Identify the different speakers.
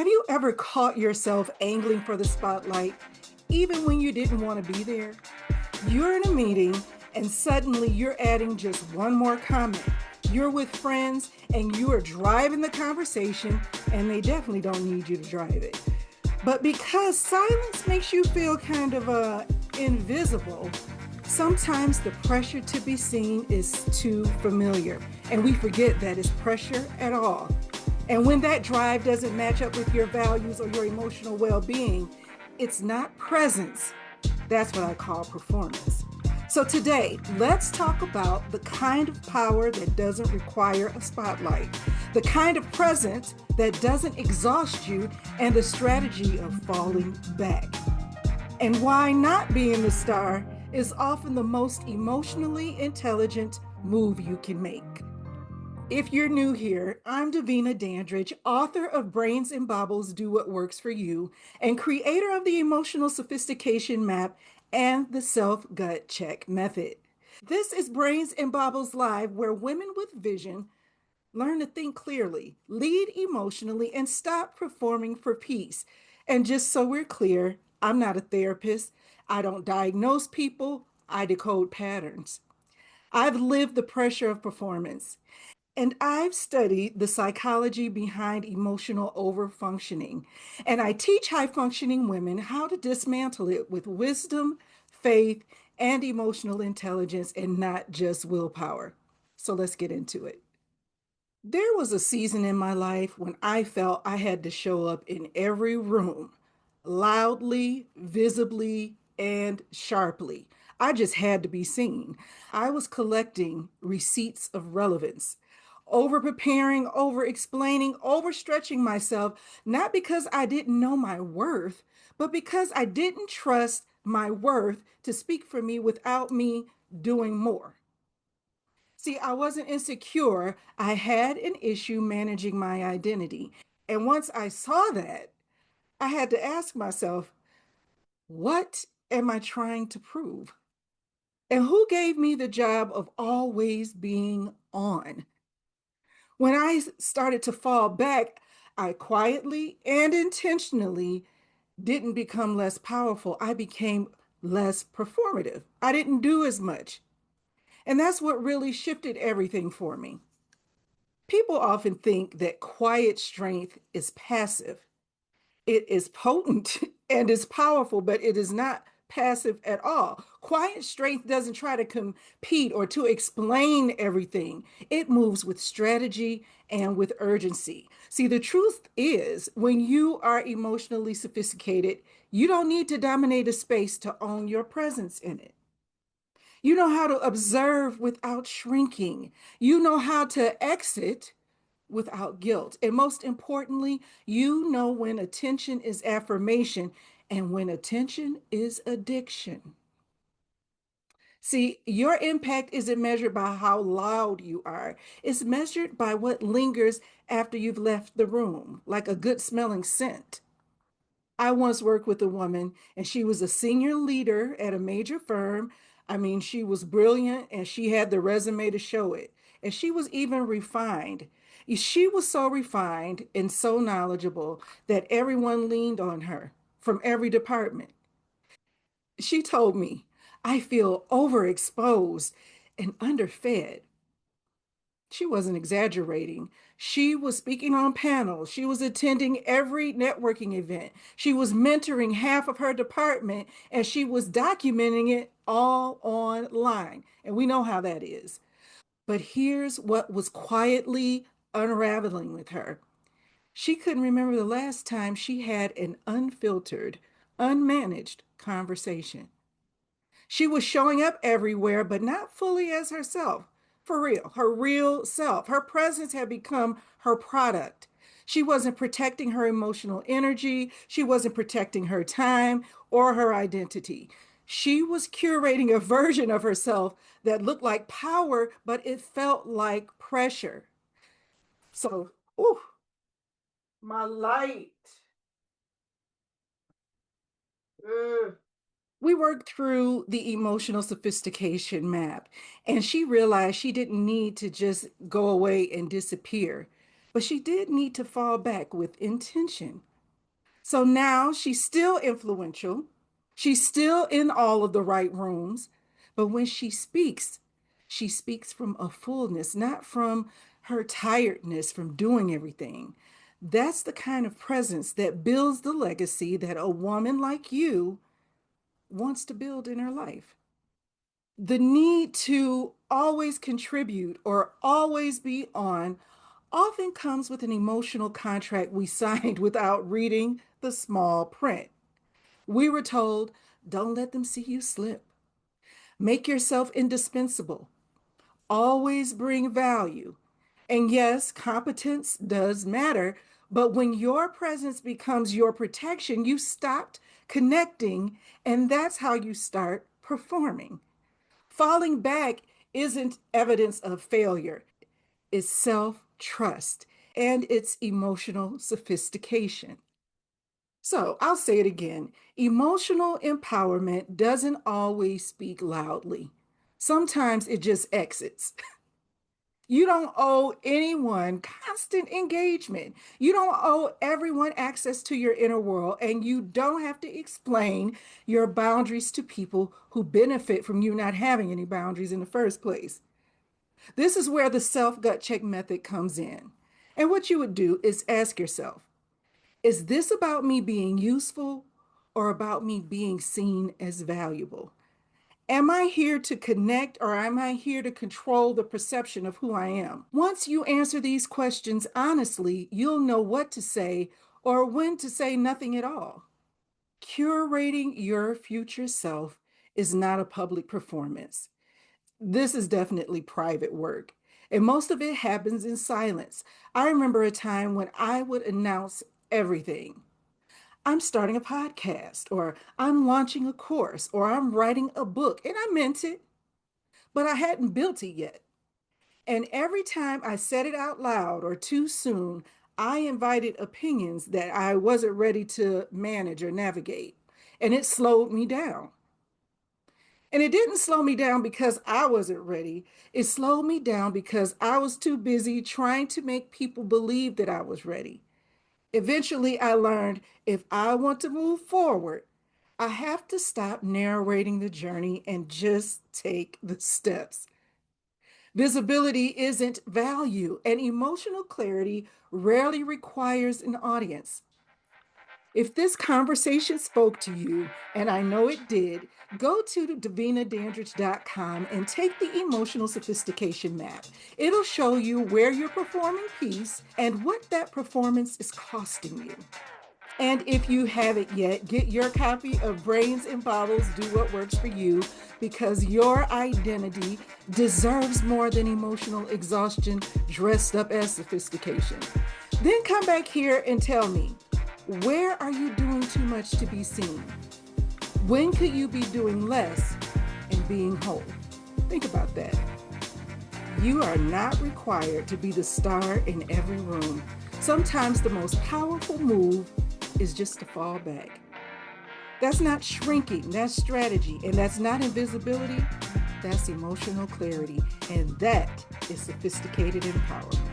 Speaker 1: Have you ever caught yourself angling for the spotlight, even when you didn't want to be there? You're in a meeting and suddenly you're adding just one more comment. You're with friends and you are driving the conversation, and they definitely don't need you to drive it. But because silence makes you feel kind of invisible, sometimes the pressure to be seen is too familiar, and we forget that it's pressure at all. And when that drive doesn't match up with your values or your emotional well being, it's not presence. That's what I call performance. So today, let's talk about the kind of power that doesn't require a spotlight, the kind of presence that doesn't exhaust you, and the strategy of falling back. And why not being the star is often the most emotionally intelligent move you can make. If you're new here, I'm Davina Dandridge, author of Brains Baubles, Do What Works for You, and creator of the Emotional Sophistication Map and the Self-Gut Check Method. This is Brains Baubles Live, where women with vision learn to think clearly, lead emotionally, and stop performing for peace. And just so we're clear, I'm not a therapist. I don't diagnose people, I decode patterns. I've lived the pressure of performance. And I've studied the psychology behind emotional overfunctioning. And I teach high functioning women how to dismantle it with wisdom, faith, and emotional intelligence, and not just willpower. So let's get into it. There was a season in my life when I felt I had to show up in every room, loudly, visibly, and sharply. I just had to be seen. I was collecting receipts of relevance, over preparing, over explaining, overstretching myself, not because I didn't know my worth, but because I didn't trust my worth to speak for me without me doing more. See, I wasn't insecure. I had an issue managing my identity. And once I saw that, I had to ask myself, what am I trying to prove? And who gave me the job of always being on? When I started to fall back, I quietly and intentionally didn't become less powerful. I became less performative. I didn't do as much. And that's what really shifted everything for me. People often think that quiet strength is passive. It is potent and is powerful, but it is not passive at all. Quiet strength doesn't try to compete or to explain everything. It moves with strategy and with urgency. See, the truth is, when you are emotionally sophisticated, you don't need to dominate a space to own your presence in it. You know how to observe without shrinking. You know how to exit without guilt. And most importantly, you know when attention is affirmation and when attention is addiction. See, your impact isn't measured by how loud you are. It's measured by what lingers after you've left the room, like a good smelling scent. I once worked with a woman, and she was a senior leader at a major firm. I mean, she was brilliant and she had the resume to show it. And she was even refined. She was so refined and so knowledgeable that everyone leaned on her from every department. She told me, I feel overexposed and underfed. She wasn't exaggerating. She was speaking on panels. She was attending every networking event. She was mentoring half of her department, and she was documenting it all online. And we know how that is. But here's what was quietly unraveling with her. She couldn't remember the last time she had an unfiltered, unmanaged conversation. She was showing up everywhere, but not fully as herself. For real, her real self. Her presence had become her product. She wasn't protecting her emotional energy. She wasn't protecting her time or her identity. She was curating a version of herself that looked like power, but it felt like pressure. So, ooh, my light. Ugh. We worked through the emotional sophistication map, and she realized she didn't need to just go away and disappear, but she did need to fall back with intention. So now she's still influential. She's still in all of the right rooms. But when she speaks from a fullness, not from her tiredness from doing everything. That's the kind of presence that builds the legacy that a woman like you wants to build in her life. The need to always contribute or always be on often comes with an emotional contract we signed without reading the small print. We were told, don't let them see you slip. Make yourself indispensable. Always bring value. And yes, competence does matter, but when your presence becomes your protection, you stopped connecting, and that's how you start performing. Falling back isn't evidence of failure, it's self trust and it's emotional sophistication. So I'll say it again, emotional empowerment doesn't always speak loudly. Sometimes it just exits. You don't owe anyone constant engagement. You don't owe everyone access to your inner world, and you don't have to explain your boundaries to people who benefit from you not having any boundaries in the first place. This is where the self gut check method comes in. And what you would do is ask yourself, is this about me being useful or about me being seen as valuable? Am I here to connect or am I here to control the perception of who I am? Once you answer these questions honestly, you'll know what to say or when to say nothing at all. Curating your future self is not a public performance. This is definitely private work. And most of it happens in silence. I remember a time when I would announce everything. I'm starting a podcast, or I'm launching a course, or I'm writing a book. And I meant it, but I hadn't built it yet. And every time I said it out loud or too soon, I invited opinions that I wasn't ready to manage or navigate. And it slowed me down. And it didn't slow me down because I wasn't ready. It slowed me down because I was too busy trying to make people believe that I was ready. Eventually, I learned if I want to move forward, I have to stop narrating the journey and just take the steps. Visibility isn't value, and emotional clarity rarely requires an audience. If this conversation spoke to you, and I know it did, go to davinadandridge.com and take the Emotional Sophistication Map. It'll show you where you're performing peace and what that performance is costing you. And if you haven't yet, get your copy of Brains and Baubles, Do What Works for You, because your identity deserves more than emotional exhaustion dressed up as sophistication. Then come back here and tell me, where are you doing too much to be seen? When could you be doing less and being whole? Think about that. You are not required to be the star in every room. Sometimes the most powerful move is just to fall back. That's not shrinking, that's strategy, and that's not invisibility, that's emotional clarity, and that is sophisticated empowerment.